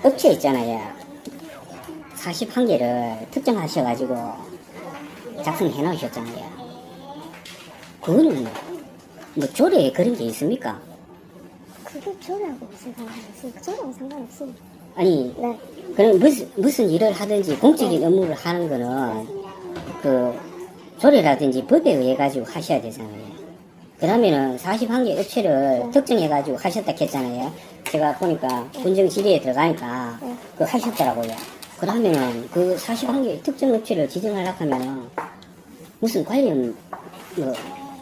업체 있잖아요. 41개를 특정하셔가지고 작성해 놓으셨잖아요. 그거는 뭐 조례에 그런 게 있습니까? 그게 조례하고 무슨 상관이 있습니까? 조례하고 상관없습니다. 아니, 네. 그럼 무슨 일을 하든지 공적인 업무를 하는 거는 그 조례라든지 법에 의해 가지고 하셔야 되잖아요. 그러면은 41개 업체를 특정해 가지고 하셨다 했잖아요. 제가 보니까 군정 지리에 들어가니까 그 하셨더라고요. 그러면은 그 41개 특정 업체를 지정하려고 하면은 무슨 관련 뭐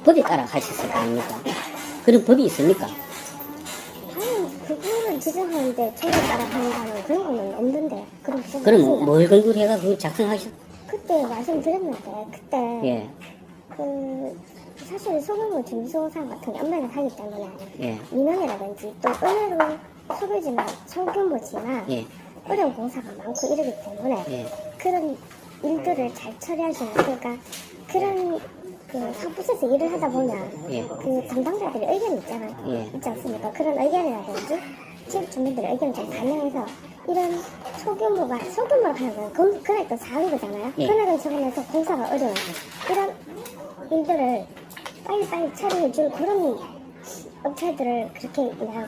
법에 따라 하셨을 거 아닙니까? 그런 법이 있습니까? 아니, 그거를 지정하는데 조례 따라 한다는 그런 거는 없는데. 그런 거 그럼 뭘 근거로 해가 그걸 작성하셨? 그때 말씀드렸는데, 그때, 예, 사실 소규모 중소상 같은 게 엄마가 하기 때문에, 예, 민원이라든지 또 의외로 소규모지만, 예, 어려운 공사가 많고 이러기 때문에, 예. 그런 일들을 잘 처리할 수 있는, 그러니까, 그런, 사무소에서 일을 하다 보면, 예. 그 담당자들의 의견이 있잖아요. 예. 있지 않습니까? 그런 의견이라든지, 지역 주민들의 의견을 좀 반영해서, 이런 소규모로 하는 건, 그러니까 사는 거잖아요. 예. 금액은 적으면서 공사가 어려워요. 이런 일들을 빨리빨리 처리해줄 그런 업체들을 그렇게 그냥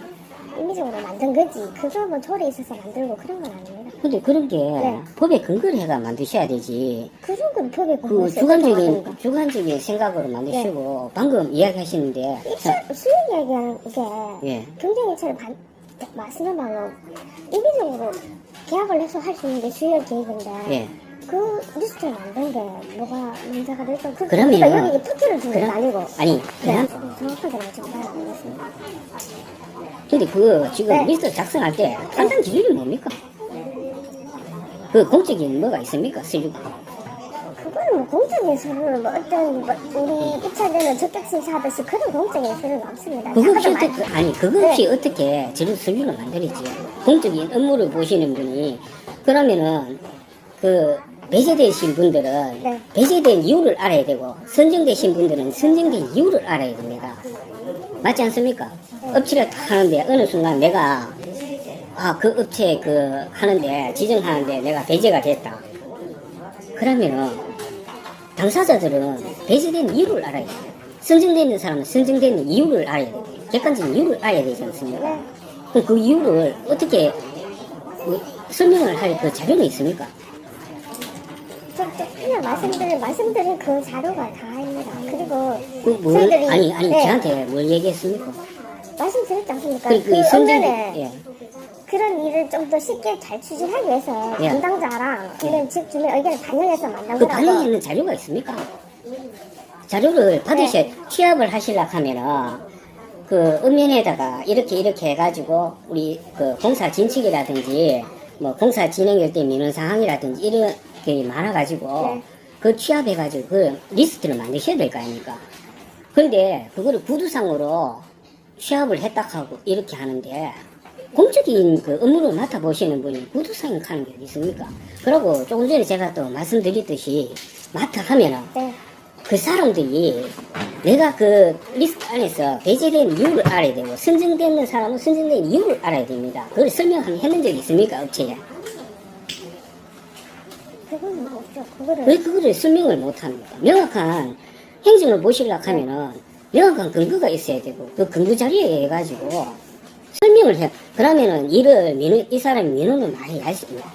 임의적으로 만든 거지. 그거 뭐 조례 있어서 만들고 그런 건 아닙니다. 근데 그런 게 네. 법에 근거를 해가 만드셔야 되지. 그런 건 법에 그 근거해서 주관적인 생각으로 만드시고 방금 이야기하시는데 수익 얘기하는 게 예. 경쟁 입찰을 말씀한 말로 임의적으로 계약을 해서 할 수 있는 게 수익 계획인데 예. 그 리스트를 만든 게 뭐가 문제가 될까? 그러면 그러니까 여기 토끼를 주는 게 아니고 아니 네. 그럼 정확하게 좀 알아보겠습니다. 근데 그 지금 네. 리스트 작성할 때 판단 기준이 뭡니까? 그 공적인 뭐가 있습니까? 쓰려고. 그거는 뭐 공적인 서류를 뭐 어떤 뭐 우리 입찰되는 적격 심사하듯이 그런 공적인 서류는 없습니다. 그거 없이 잠깐만. 어떻게 아니 그거 없이 어떻게 재료 서류를 만들었지? 공적인 업무를 보시는 분이 그러면은 그 배제되신 분들은 네. 배제된 이유를 알아야 되고 선정되신 분들은 선정된 이유를 알아야 됩니다. 맞지 않습니까? 업체를 딱 하는데 어느 순간 내가 그 업체 하는데 지정하는데 내가 배제가 됐다. 그러면은 당사자들은 배제된 이유를 알아야 돼요. 선정되는 사람은 선정되는 이유를 알아야 돼요. 객관적인 이유를 알아야 되지 않습니까? 그럼 그 이유를 어떻게 설명을 할 그 자료는 있습니까? 그냥 말씀드린 그 자료가 다입니다. 그리고 뭘, 저희들이 아니 네, 저한테 뭘 얘기했습니까? 말씀드렸지 않습니까? 그 언론에 예. 그런 일을 좀 더 쉽게 잘 추진하기 위해서 예. 담당자랑 이런 지역 주민 의견을 반영해서 만든 그 거라고. 반영에 있는 자료가 있습니까? 자료를 받으셔 취합을 하시려고 하면은 그 읍면에다가 이렇게 해가지고 우리 그 공사 진척이라든지 뭐 공사 진행될 때 민원 상황이라든지 이런 게 많아가지고 네. 그 취합해가지고 그 리스트를 만드셔야 될 거 아닙니까? 근데 그거를 구두상으로 취합을 했다 하고 이렇게 하는데 공적인 그 업무를 맡아보시는 분이 구두상에 하는 게 있습니까? 그리고 조금 전에 제가 또 말씀드렸듯이 맡아 하면은 네. 그 사람들이 내가 그 리스트 안에서 배제된 이유를 알아야 되고 선정되는 사람은 선정된 이유를 알아야 됩니다. 그걸 했는 적이 있습니까? 업체에? 그거는 없죠. 그거를 왜 그거를 설명을 못합니까? 명확한 행정을 보시려고 하면은 명확한 근거가 있어야 되고 그 근거 자료에 해가지고 설명을 해. 그러면은 이 사람이 민원을 많이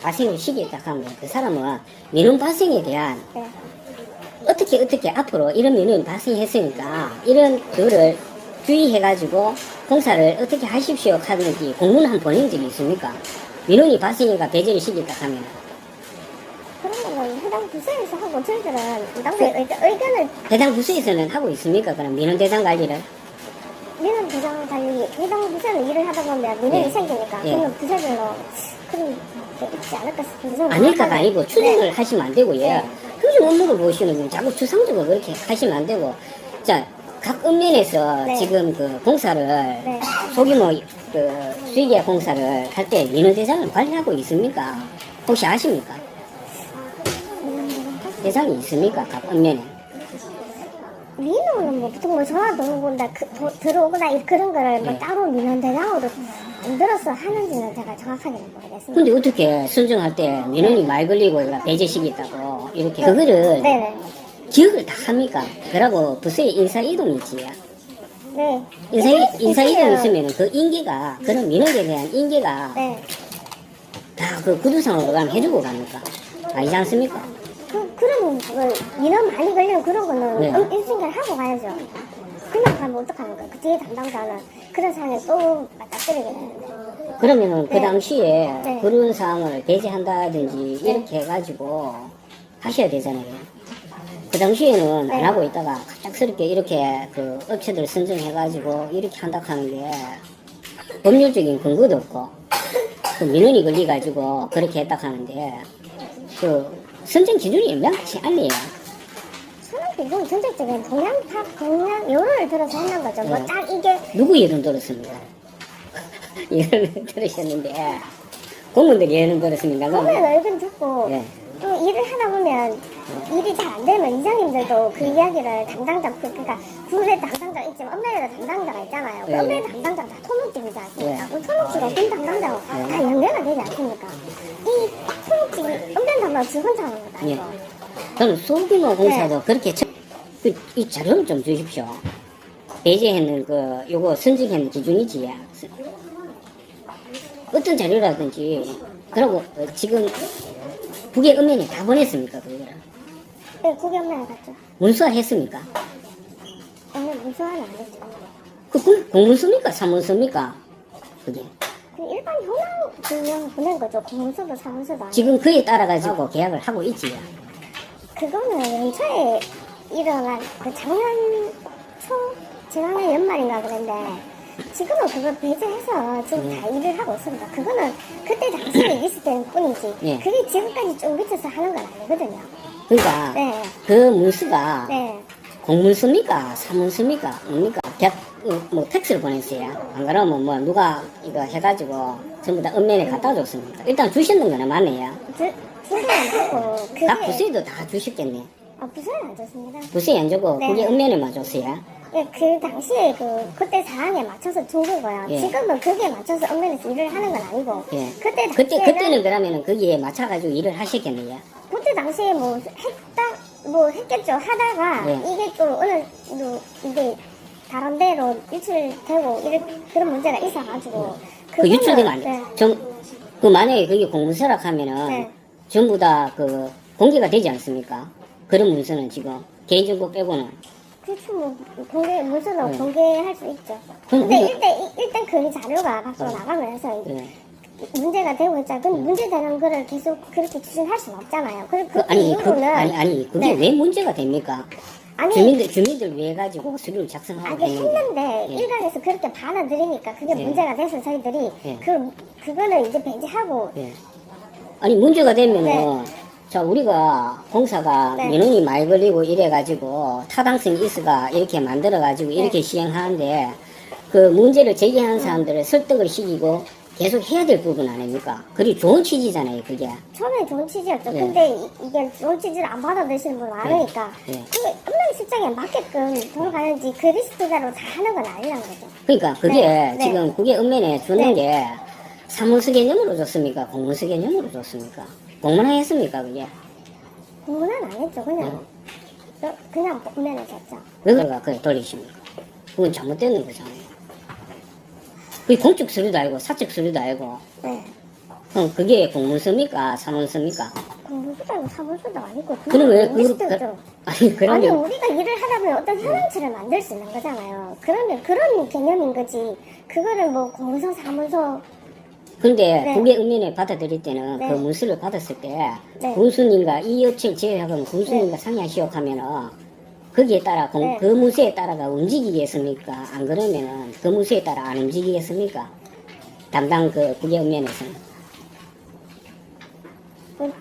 발생을 시키겠다 하면 그 사람은 민원 발생에 대한 네. 어떻게 앞으로 이런 민원이 발생했으니까 이런 거를 주의해가지고 공사를 어떻게 하십시오 하는지 공문 한 보낸 적이 있습니까? 민원이 발생해가 배제를 시켰다 하면 그런 거는 해당 부서에서 하고 저희들은 의견을 해당 부서에서는 하고 있습니까? 그럼 민원 대상 관리를 민원 부장 관리 해당 부서는 일을 하다 보면 민원이 예. 생기니까 예. 그러면 부서별로 그런 게 있지 않을까 싶은데 아닐까가 아니고 추정을 하시면 안 되고요. 네. 평소 업무를 보시는 분 자꾸 추상적으로 그렇게 하시면 안 되고 자 각 읍면에서 네. 지금 그 공사를 소규모 그 수의계 공사를 할 때 민원 대상을 관리하고 있습니까? 혹시 아십니까? 대상이 있습니까? 각 읍면에? 민원은 뭐 보통 뭐 전화 들어오거나 그런 거를 뭐 네. 따로 민원 대상으로 만들어서 하는지는 제가 정확하게는 모르겠습니다. 근데 어떻게 선정할 때 민원이 말 걸리고 이거 배제식이 있다고 이렇게 그거를 네네. 기억을 다 합니까? 그러고 부서의 인사 이동이지. 네. 인사 이동 있으면 그 인계가 그런 민원에 대한 인계가 네. 다 그 구두상으로 가면 해주고 갑니까? 아니지 않습니까? 그러면 그걸 민원 많이 걸리면 그런 거는 네. 일생을 하고 가야죠. 그냥 가면 어떡합니까? 그 뒤에 담당자는 그런 사안에 또 맞닥뜨리게 되는데. 그러면은 그 네. 당시에 네. 그런 사항을 배제한다든지 이렇게 해가지고 하셔야 되잖아요. 그 당시에는 네. 안 하고 있다가 갑작스럽게 이렇게 그 업체들 선정해가지고 이렇게 한다 하는 게 법률적인 근거도 없고 그 민원이 걸려가지고 그렇게 했다 하는데 그 선정 기준이 명확치 않네요. 선언 기준 전적적인 동양 여론을 들어서 했는 거죠. 네. 뭐 딱 이게 누구 예를 들었습니까? 예를 들으셨는데 공무원들이 예를 들었습니까? 보면 얼굴 듣고 예. 또 일을 하다 보면 일이 잘 안 되면 이장님들도 그 이야기를 담당자 그러니까 군의 담당자 있지만 엄매의 담당자가 있잖아요. 그 예. 엄매의 담당자가 다 토목직이지 않습니까? 예. 그 토목직과 군 담당자가 다 연계가 되지 않습니까? 이 토목직이 엄매 담당 지 혼자 하는 것도 아니고. 저는 소규모 공사도 네. 그렇게 이 자료를 좀 주십시오. 배제했는 그 요거 선정했는 기준이지. 어떤 자료라든지 그리고 지금 국외 읍면에 다 보냈습니까 그거를? 네, 그게 엄매가 갔죠. 문수화 했습니까? 엄매 무서워는 안 했죠. 그 공문서입니까 사문서입니까? 그게 그 일반 현황 그냥 보낸 거죠. 공문서도 사문서도 아니고. 지금 그에 따라 가지고 계약을 하고 있지. 그거는 연초에 일어난 그 작년 초 재작년 연말인가 그랬는데 지금은 그걸 배제해서 지금 다 일을 하고 있습니다. 그거는 그때 당시에 있을 때는 뿐이지 예. 그게 지금까지 쫑깃해서 하는 건 아니거든요. 그러니까 네. 그 문서가 네. 공문서입니까 사문서입니까 뭡니까 뭐 팩스를 보냈어요. 안 그러면 뭐 누가 이거 해가지고 전부 다 읍면에 갖다 줬습니까? 일단 주셨는 거는 맞네요. 부서는 하고 그게 다 부서에도 다 주셨겠네. 부서는 안 좋습니다. 부서에 안 주고 네. 그게 읍면에만 줬어요. 예, 그 당시에 그때 사항에 맞춰서 준 거고요. 예. 지금은 그게 맞춰서 엄면에서 일을 하는 건 아니고 예. 그때 당시에는 그때는 그러면은 거기에 맞춰가지고 일을 하셨겠네요. 그때 당시에 뭐 했겠죠. 하다가 네. 이게 또 어느 이게 다른 데로 유출되고 그런 문제가 있어가지고 그 유출되면 안 네. 돼. 그 만약에 그게 공문서라 하면은 네. 전부 다 그 공개가 되지 않습니까? 그런 문서는 지금 개인정보 빼고는. 그렇죠. 뭐 문서는 네. 공개할 수 있죠. 그럼 근데 우리- 일단 그 자료가 밖으로 나가면서 예. 문제가 되고 있잖아요. 근데 문제되는 거를 계속 그렇게 추진할 수는 없잖아요. 그리고 그 아니 이후로는 아니 그게 네. 왜 문제가 됩니까? 아니 주민들 위해 가지고 서류를 작성하고 아니 했는데 예. 일각에서 그렇게 받아들이니까 그게 예. 문제가 돼서 저희들이 예. 그거는 이제 배제하고 예. 아니 문제가 되면은 네. 자 우리가 공사가 네. 민원이 많이 걸리고 이래 가지고 타당성이 있어가 이렇게 만들어 가지고 이렇게 시행하는데 그 문제를 제기하는 사람들을 설득을 시키고 계속 해야 될 부분 아닙니까? 그리 좋은 취지잖아요 그게. 처음에 좋은 취지였죠. 예. 근데 이게 좋은 취지를 안 받아들이시는 분 많으니까 예. 그 업무 실장에 맞게끔 돌아가는지 그 리스트대로 다 하는 건 아니란 거죠. 그러니까 그게 네. 네. 지금 그게 읍면에 주는 네. 게 사문서 개념으로 줬습니까? 공문서 개념으로 줬습니까? 공문화 했습니까 그게? 공부는 안 했죠. 그냥 업무에 줬죠. 왜 그래가 그래 돌리십니까? 그건 잘못되는 거잖아요. 그게 공적 서류도 아니고 사적 서류도 아니고 네. 그럼 그게 공문서입니까? 사문서입니까? 공부도 아니고 사무소도 아니고 그럼 왜 리스트죠. 아니 아니 그러면 우리가 일을 하다 보면 어떤 현황치를 만들 수 있는 거잖아요. 그러면 그런 개념인 거지. 그거를 뭐 공문서 사문서 근데 네. 국외 읍면에 받아들일 때는 네. 그 문서를 받았을 때 네. 군수님과 이 업체를 제외하고 군수님과 상의하시오 하면은 거기에 따라 네. 그 문서에 따라가 움직이겠습니까? 안 그러면은 그 문서에 따라 안 움직이겠습니까? 담당 그 국외 읍면에서는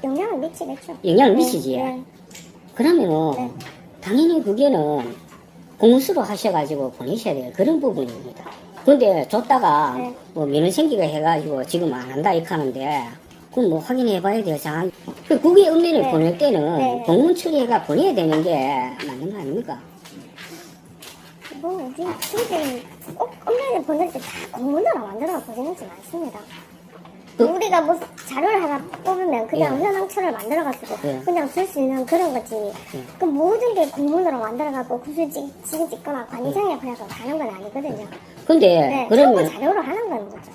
영향을 미치겠죠. 영향을 네, 미치지. 네. 그러면은 네. 당연히 그게는 공수로 하셔가지고 보내셔야 돼요. 그런 부분입니다. 근데 줬다가 네. 뭐 민원 생기가 해가지고 지금 안 한다 이렇게 하는데 그건 뭐 확인해봐야 돼요. 자, 그 국외 읍면을 네. 보낼 때는 네. 공문 처리해가 보내야 되는 게 맞는 거 아닙니까? 뭐 우리 저희들은 꼭 엄마를 보낼 때 다 공문으로 만들어 보내는 지 많습니다. 그- 우리가 뭐 자료를 하나 뽑으면 그냥 예. 현황처를 만들어가지고 예. 그냥 줄 수 있는 그런 거지. 그 모든 게 공문으로 만들어갖고 구슬 찍거나 관장에 그래서 가는 건 아니거든요. 근데 네, 그러면 참고 자료로 하는 건 거죠.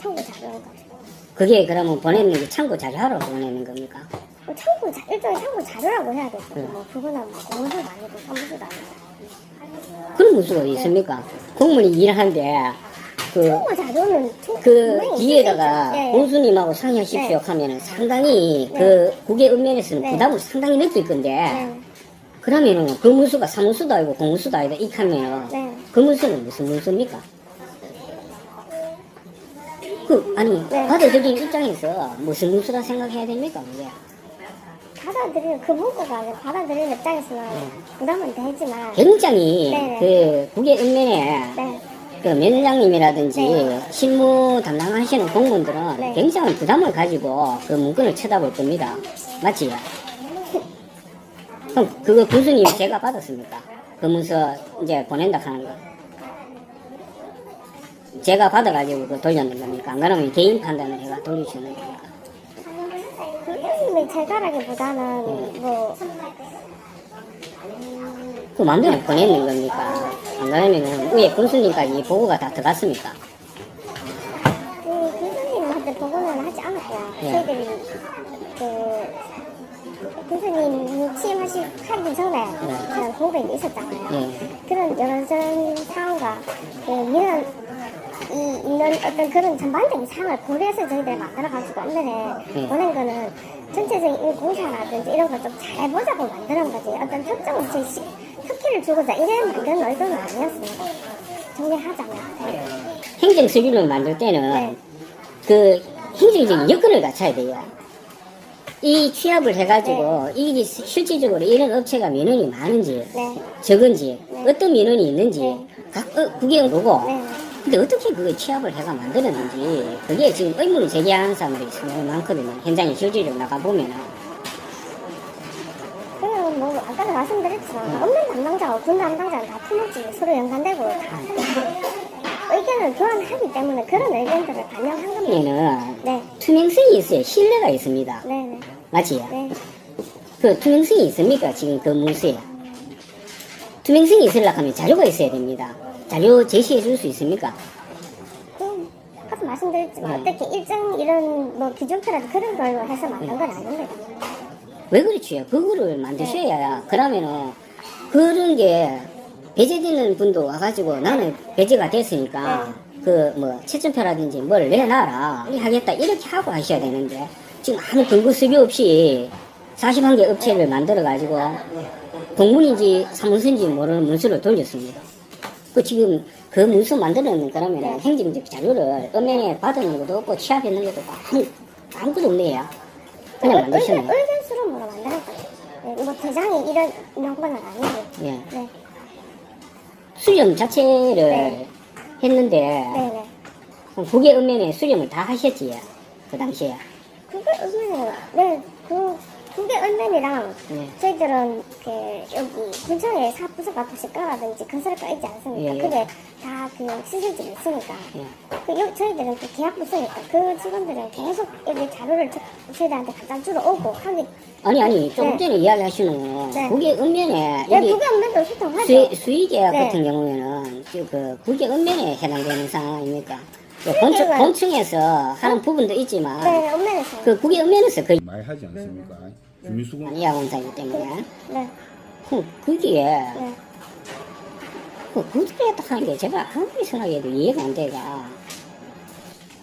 참고 자료인 거죠. 그게 그러면 보내는 게 참고 자료하러 보내는 겁니까? 뭐 일종의 참고 자료라고 해야 되죠. 뭐 그거는 뭐 공문서도 아니고 사무소도 아니고. 그런 문수가 있습니까? 공무원이 일하는데 참고 자료는 그 분명히 뒤에다가 있겠죠. 예, 예. 공수님하고 상의하십시오 네. 하면은 상당히 네. 그 국외 읍면에서는 네. 부담을 상당히 느낄 건데 네. 그러면은 그 문수가 사무소도 아니고 공무수도 아니다 이렇게 하면 네. 그 문수는 무슨 문수입니까? 아니 네. 받아들인 입장에서 무슨 문수라 생각해야 됩니까 그게? 받아들이는 그 문구가 아니라 받아들이는 입장에서는 부담은 되지만 굉장히 네. 그 국외 읍면에 네. 그 면장님이라든지 네. 실무 담당하시는 공무원들은 네. 굉장한 부담을 가지고 그 문건을 쳐다볼 겁니다. 맞지? 그럼 그거 교수님 제가 받았습니까? 그 문서 이제 보낸다 하는 거. 제가 받아가지고 그 돌렸는 겁니까? 안 그러면 개인 판단을 해가 돌리시는 겁니까? 교수님이 제가라기보다는 뭐 그 맘대로 보내는 겁니까? 안 그러면 위에 군수님까지 보고가 다 들어갔습니까? 그 교수님한테 보고는 하지 않았고요. 예. 저희들이 그 교수님 취임하기 전에 그런 공백이 있었잖아요. 예. 그런 여러 상황과 그 민원 있는 어떤 그런 전반적인 상황을 고려해서 저희들 만들어가지고 엄면에 보낸 거는 전체적인 공사라든지 이런 걸 좀 잘해보자고 만드는 거지. 어떤 특정 업체에 특기를 주고자 이래 만드는 의도는 아니었습니다. 정리하자면. 네. 행정 서류를 만들 때는 네. 그 행정적인 여건을 갖춰야 돼요. 이 취합을 해가지고 이게 실질적으로 이런 업체가 민원이 많은지 네. 적은지 어떤 민원이 있는지 네. 각 구경 보고 네. 근데 어떻게 그걸 취합을 해가 만들었는지 그게 지금 의문을 제기하는 사람들이 너무 많거든요. 현장에 실질적으로 나가보면은 그냥 뭐 아까도 말씀드렸지만 없는 담당자와 군 담당자는 다 품었지 서로 연관되고 다 의견을 교환하기 때문에 그런 의견들을 반영한 겁니다. 얘는 네. 투명성이 있어요. 신뢰가 있습니다. 네네. 맞지? 네. 그 투명성이 있습니까? 지금 그 문서에 투명성이 있으려고 하면 자료가 있어야 됩니다. 자료 제시해 줄 수 있습니까? 그 아까 말씀드렸지만 네. 어떻게 일정 이런 뭐 기준표라도 그런 걸로 해서 만든 건 아닙니다. 왜 그렇지요? 그거를 만드셔야 그러면은 그런 게 배제되는 분도 와가지고 나는 배제가 됐으니까 그 뭐 채점표라든지 뭘 내놔라 이렇게 하겠다 이렇게 하고 하셔야 되는데 지금 아무 근거 수비 없이 41개 업체를 만들어가지고 공문인지 사무소인지 모르는 문서를 돌렸습니다. 그 지금 그 문서 만드는 그러면 행정적 자료를 엄연에 받은 것도 없고 취합했는 것도 아무것도 없네요. 그냥 만드셨네요. 의견 수렴으로 만드는 거죠. 네, 뭐 대장이 이런 건 아니고. 예. 네. 수렴 자체를 네. 했는데 네네. 국외 읍면에 수렴을 다 하셨지 그 당시에. 그게 의견이 그게 은면이랑 네. 저희들은 그 여기 근처에 사부서 가끔씩 깔아든지 건설가 있지 않습니까? 예, 예. 그게 다 그 시설들이 있으니까. 예. 저희들은 그 계약부서니까 그 직원들은 계속 여기 자료를 저희들한테 갖다 주러 오고 하기. 아니 조금 네. 전에 이야기하시는 네. 국외 읍면에 네, 여기 그게 없는데 소통하죠. 수의계약 네. 같은 경우에는 그 국외 읍면에 해당되는 상황입니까? 수의계약은- 본청에서 하는 부분도 있지만 네, 엄면에서. 그 국외 읍면에서 거의 많이 하지 않습니까? 주민수금 이하공사이기 때문에 네, 그게 네. 그렇게 하는 게 제가 아무리 생각해도 이해가 안 돼가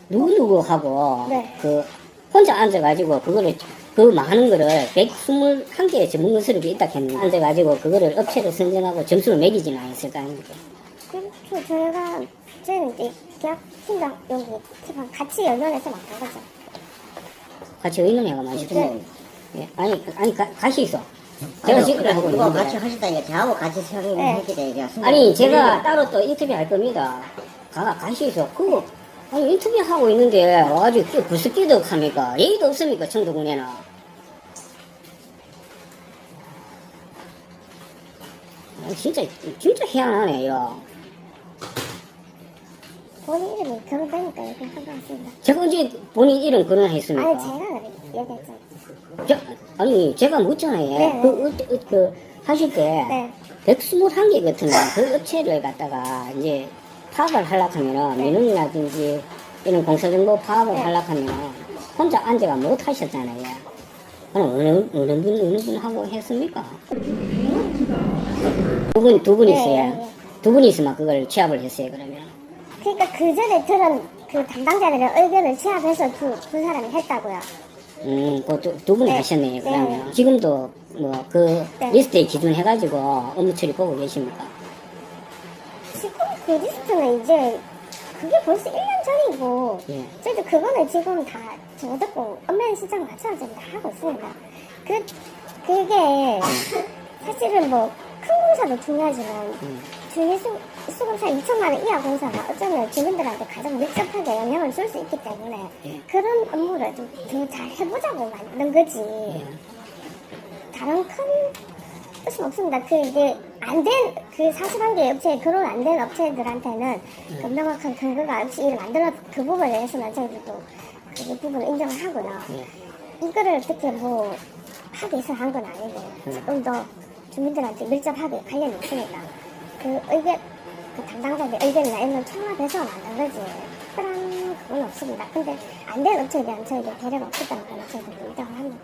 누구하고 네. 그 혼자 앉아가지고 그거를 그 많은 거를 121개의 전문건설이 있다 했는데 앉아가지고 그거를 업체를 선정하고 점수를 매기지는 않았을 거 아닙니까? 그렇죠. 저희는 이제 계약팀장 여기 팀장 같이 연원해서 만든 거죠. 같이 의논해가 마시고 네. 예. 아니 같이 있어. 제가 지금 하고 누가 있는데 같이 하시다니까 저하고 같이 설계를 네. 했기 때문에 아니 제가 따로 또 인터뷰 할 겁니다. 같이 있어. 그거 아니 인터뷰 하고 있는데 와가지고 부스끼도 합니까? 예의도 없습니까? 청도군에는. 진짜 희한하네요. 본인 이름이 결혼되니까 이렇게 한 것 같습니다. 제가 언제 본인 이름 거론했습니까? 아니 제가 그래 얘기했잖아요. 아니 제가 묻잖아요. 네. 그 하실 때 네. 121개 같은 그 업체를 갖다가 이제 파악을 하려고 하면은 네. 민원이라든지 이런 공사정보 파악을 네. 하려고 하면 혼자 앉아가 못 하셨잖아요. 그럼 어느 분 하고 했습니까? 두 분 네, 있어요. 네. 두 분이 있으면 그걸 취합을 했어요, 그러면. 그러니까 그 전에 들은 그 담당자들의 의견을 취합해서 두 사람이 했다고요. 두 분이 네. 하셨네요, 그러면. 네. 지금도 뭐 그 네. 리스트에 기준해가지고 업무 처리 보고 계십니까? 지금 그 리스트는 이제 그게 벌써 1년 전이고 예. 저희도 그거는 지금 다 저거 듣고 엄면 시장 맞춰서 지금 다 하고 있습니다. 그게 사실은 뭐 큰 공사도 중요하지만 주민수급사 2천만 원 이하 공사가 어쩌면 주민들한테 가장 밀접하게 영향을 줄 수 있기 때문에 예. 그런 업무를 좀 더 잘 해보자고 만든 거지. 다른 큰 뜻은 없습니다. 그 이제 안 된 그 41개 업체 결혼 안 된 업체들한테는 그 명확한 근거가 없이 일을 만들어 그 부분에 대해서는 저희들도 그 부분을 인정을 하고요. 이거를 어떻게 뭐 하기 위해서 한 건 아니고 조금 더 주민들한테 밀접하게 관련이 있으니까 그 의견 그 담당자의 의견이나 이런 걸 총합해서 만든 거지 특별한 그건 없습니다. 근데 안 된 업체에 대한 저희들 배려가 없었다는 건 저희들도 인정을 합니다.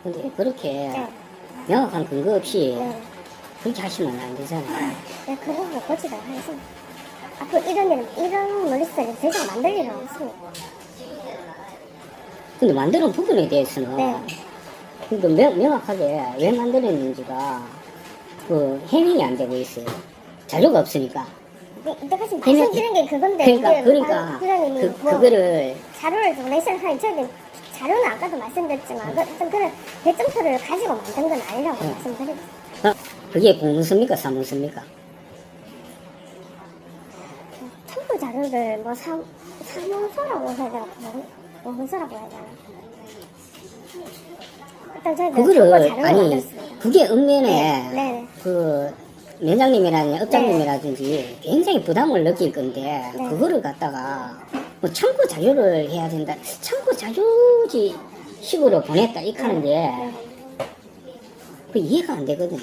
근데 그렇게 네. 명확한 근거 없이 네. 그렇게 하시면 안 되잖아요. 네, 그 부분을 고치도록 하겠습니다. 앞으로 이런 놀이스를 더 이상 만들 일은 없습니다. 근데 만드는 부분에 대해서는 네. 그러니까 명확하게 왜 만들었는지가 그 해명이 안 되고 있어요. 자료가 없으니까. 이때까지 말씀드린 게 그건데 그러니까 그거를 자료를 좀 내시는 사람이 저희들 자료는 아까도 말씀드렸지만 어떤 그런 배점표를 가지고 만든 건 아니라고 말씀드리고 그게 공문서입니까 사문서입니까? 첨부 자료를 뭐 사문서라고 해야 되나 공문서라고 해야 되나 일단 저희들 첨부 그거를 자료를 아니 만들었습니다. 그게 읍면에 네. 그 면장님이라든지 업장님이라든지 굉장히 부담을 느낄 건데 네. 그거를 갖다가 뭐 참고 자료를 해야 된다. 참고 자료지 식으로 보냈다 이 하는데 네. 그 이해가 안 되거든요.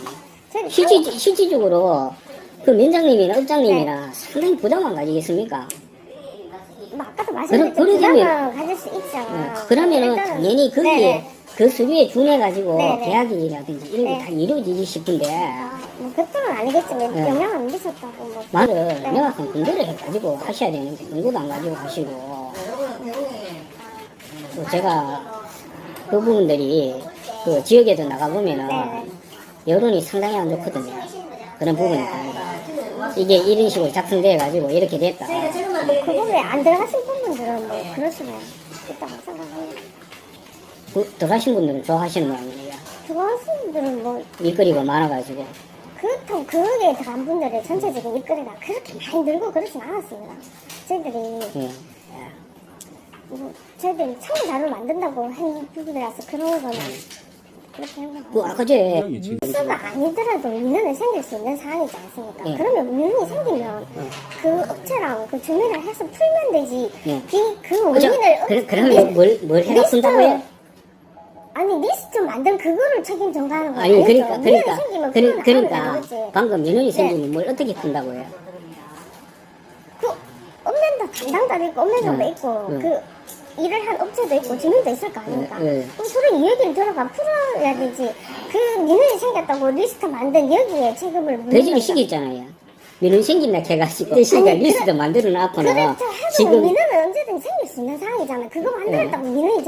저희들 실질적으로 그 면장님이나 업장님이나 상당히 부담을 가지겠습니까? 뭐 아까도 말씀드렸지만 그러면- 부담은 가질 수 있죠. 그러면은 일단은- 당연히 거기에 네네. 그 수비에 준해가지고 네네. 계약이라든지 이런 게 네. 다 이루어지기 싶은데 뭐 그때는 아니겠지만 네. 영향을 미쳤다고 뭐 말을 네. 명확한 근거를 해가지고 하셔야 되는데 근거도 안 가지고 하시고 또 제가 그 부분들이 그 지역에도 나가보면은 네. 여론이 상당히 안 좋거든요. 그런 부분이 다르다. 이게 이런 식으로 작성돼가지고 이렇게 됐다. 그 부분에 안 들어가신 분들은 뭐 그럴 수가 있다고 생각합니다. 들어가신 분들은 좋아하시는 모양이에요. 들어가신 분들은 뭐 일거리가 많아가지고. 그렇다고 거기에 들어간 분들의 전체적인 일거리가 그렇게 많이 늘고 그렇진 않았습니다. 저희들이 예. 뭐 저희들이 참고 자료를 만든다고 한 부분이라서 그런 거는 그렇게 한거 그 아까 전에 수가 아니더라도 민원이 생길 수 있는 상황이지 않습니까? 네. 그러면 민원이 생기면 그 업체랑 그 주민을 해서 풀면 되지. 네. 그 원인을 그러면 뭘 해가 푼다고요? 아니 리스트 만든 그거를 책임 전가하는 거 아니 아니죠? 그러니까 민원이 생기면 그건 그러니까 하면 되는 거지. 방금 민원이 네. 생기면 뭘 어떻게 푼다고요? 그 업면도 담당자도 있고 업면장도 있고 그 일을 한 업체도 있고 주민도 있을 거 아닙니까? 네. 그럼 서로 이 얘기를 들어가 풀어야 되지. 그 민원이 생겼다고 리스트 만든 여기에 책임을 묻는 배제를 거죠. 시켰잖아요. 민원 생긴다 해가지고 대시가 아니, 리스트 만들어 놨거나 그렇죠. 해도 지금 민원은 언제든 생길 수 있는 상황이잖아. 그거 만들었다고 민원이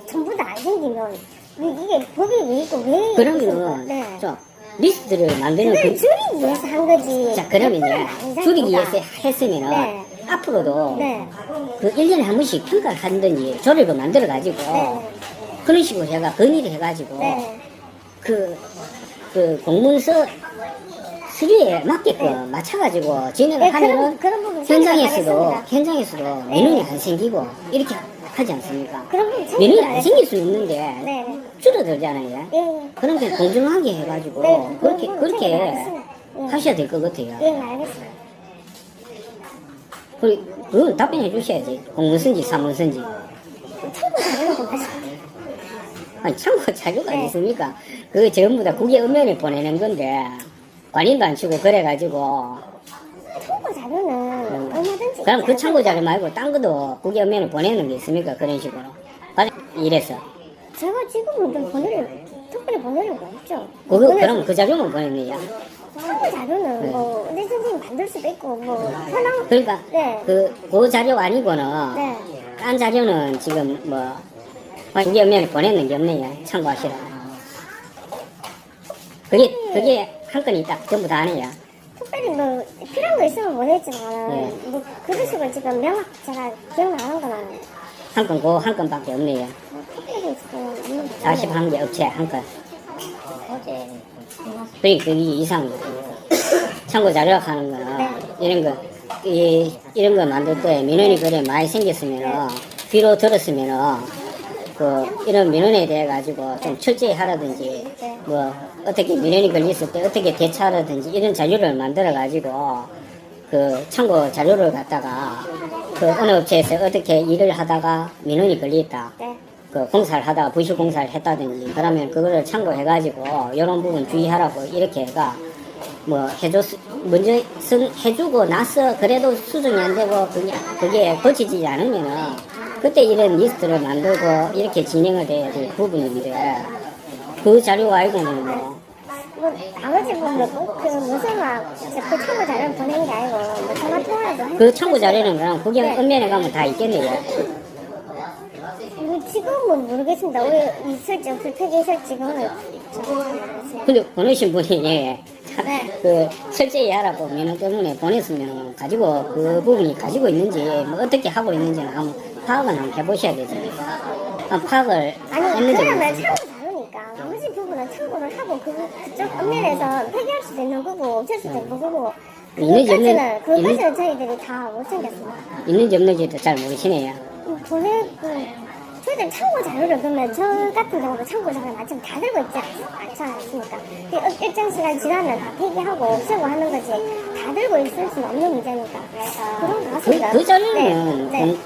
전부 다 안 생기면 이게 법이 왜 있고 왜 있습니까? 그러면은 네. 저 리스트를 만드는 그걸 그 줄이기 위해서 한 거지. 자, 그러면요. 아니잖아요. 줄이기 위해서 했으면은 네. 앞으로도 네. 그 1년에 한 번씩 평가를 하든지 조례를 만들어가지고 네. 그런 식으로 제가 건의를 해가지고 네. 그 공문서 수리에 맞게끔 맞춰가지고 진행을 네, 하면은 그런 부분 현장에서도 생각하겠습니다. 민원이 안 생기고 이렇게 하지 않습니까? 그런 부분 민원이 생각을 안 생길 수는 있는데 네. 줄어들잖아요. 예. 그런 게 공정하게 해가지고 네, 그렇게 그건 생각을 그렇게 하겠습니다. 예. 하셔야 될 것 같아요. 예, 알겠습니다. 그건 답변해 주셔야지. 공무선지, 사무선지. 참고 자료는 좀 하시죠. 아니, 참고 자료가 네. 있습니까? 그거 전부 다 국외 읍면에 보내는 건데, 관인도 안 치고 그래가지고, 참고 자료는 얼마든지. 그럼 그 있지 참고 자료 않습니까? 말고 딴 것도 국외 읍면에 보내는 게 있습니까? 그런 식으로. 이래서. 제가 지금은 좀 특별히 보내려고 없죠. 그럼 그 자료만 보냅니다. 참고 자료는 뭐 내 선생님 만들 수도 있고 뭐 현황. 그러니까, 네. 그 자료 아니고는, 네. 딴 자료는 지금 뭐, 국외 읍면에 보내는 게 없네요. 참고하시라. 그게 한 건이 딱 전부 다 아니야. 특별히 뭐 필요한 거 있으면 보냈지만 네. 뭐 그런 식으로 지금 명확 제가 기억나는 거는 한 건밖에 없네요. 뭐 특별히 지금 없는 41개 업체 한 건. 그게 이상. 참고 자료학 하는 거는, 이런 거, 이런 거 만들 때 민원이 그래 많이 생겼으면은, 귀로 들었으면은, 이런 민원에 대해 가지고 좀 철저히 하라든지, 뭐, 어떻게 민원이 걸렸을 때 어떻게 대처하라든지, 이런 자료를 만들어 가지고, 참고 자료를 갖다가, 어느 업체에서 어떻게 일을 하다가 민원이 걸렸다. 네. 공사를 하다가 부실 공사를 했다든지, 그러면 그거를 참고해가지고, 이런 부분 주의하라고, 이렇게 해가, 먼저 해주고 나서, 그래도 수정이 안 되고, 그게 고쳐지지 않으면은, 그때 이런 리스트를 만들고, 이렇게 진행을 돼야 될 부분인데, 그 자료가 알고는 뭐, 나머지 그 무슨 그 참고 자료를 보낸 게 아니고 뭐 전화 통화라도 해. 그 참고 자료는 그냥 국외 읍면에 가면 다 있겠네요. 지금은 모르겠습니다. 우리 있을지 없을지 있을지 그거는 근데 보내신 분이, 철저히 하라고 민원 때문에 보냈으면, 그 부분이 가지고 있는지, 뭐 어떻게 하고 있는지는 한번 파악은 한번 해보셔야 되죠. 파악을 아니 했는지 그러면 모르겠어요. 참고 자료니까 나머지 부분은 참고를 하고 그쪽 읍면에서 폐기할 수도 있는 거고 없앨 수도 있는 거고 그것까지는 저희들이 다 못 챙겼습니다. 있는지 없는지도 잘 모르시네요. 저희들 참고 자료를 그러면 저 같은 경우도 참고 자료 마침 다 들고 있지 않지 않습니까? 일정 시간 지나면 다 폐기하고 없애고 하는 거지 다 들고 있을 수는 없는 문제니까 그런 것 같습니다. 그 자료는 네.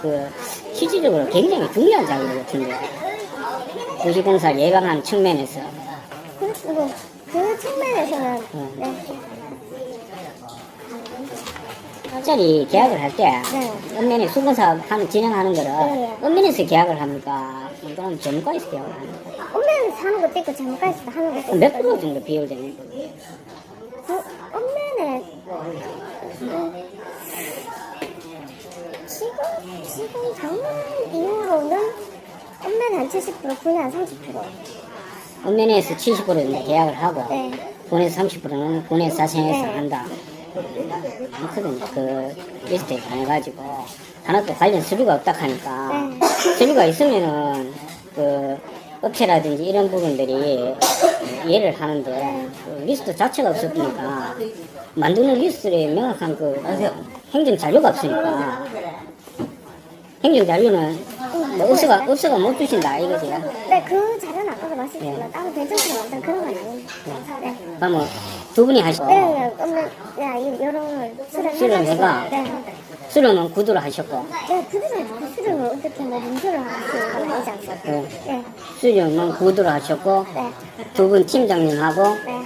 실질적으로 굉장히 중요한 자료 같은데, 부실공사를 예방하는 측면에서. 그리고 그 측면에서는 네. 짜리 계약을 할 때, 네. 읍면에 수공사 진행하는 거를, 네. 읍면에서 계약을 합니까? 그럼 전문가에서 계약을 합니까? 읍면에서 하는 것도 있고 전문가에서 하는 것도 있고 몇 프로 정도 비율 됩니까? 그 읍면에 지금 작년 이후로는 읍면에 한 70% 군에 한 30%. 읍면에서 70% 정도 계약을 하고, 네. 군에서 30%는 군에서 자생해서 네. 한다. 많거든요. 그 리스트에 관해가지고 하나도 관련 서류가 없다 하니까, 서류가 있으면은 업체라든지 이런 부분들이 이해를 하는데, 리스트 자체가 없었으니까 만드는 리스트에 명확한 행정 자료가 없으니까, 행정 자료는 뭐 업소가 못 주신다 이거지. 네, 그 자료는 아까도 말씀드렸지만 따로 배정처럼 만든 그런 건 아닙니다. 네. 그러면 두 분이 하시고, 여러분을 수령해가 네. 수령은 구두로 하셨고, 네, 수령을 어떻게 뭐 문제를 하시는 건 아니지 않습니까? 네. 네. 수령은 구두로 하셨고, 네. 두 분 팀장님하고 네.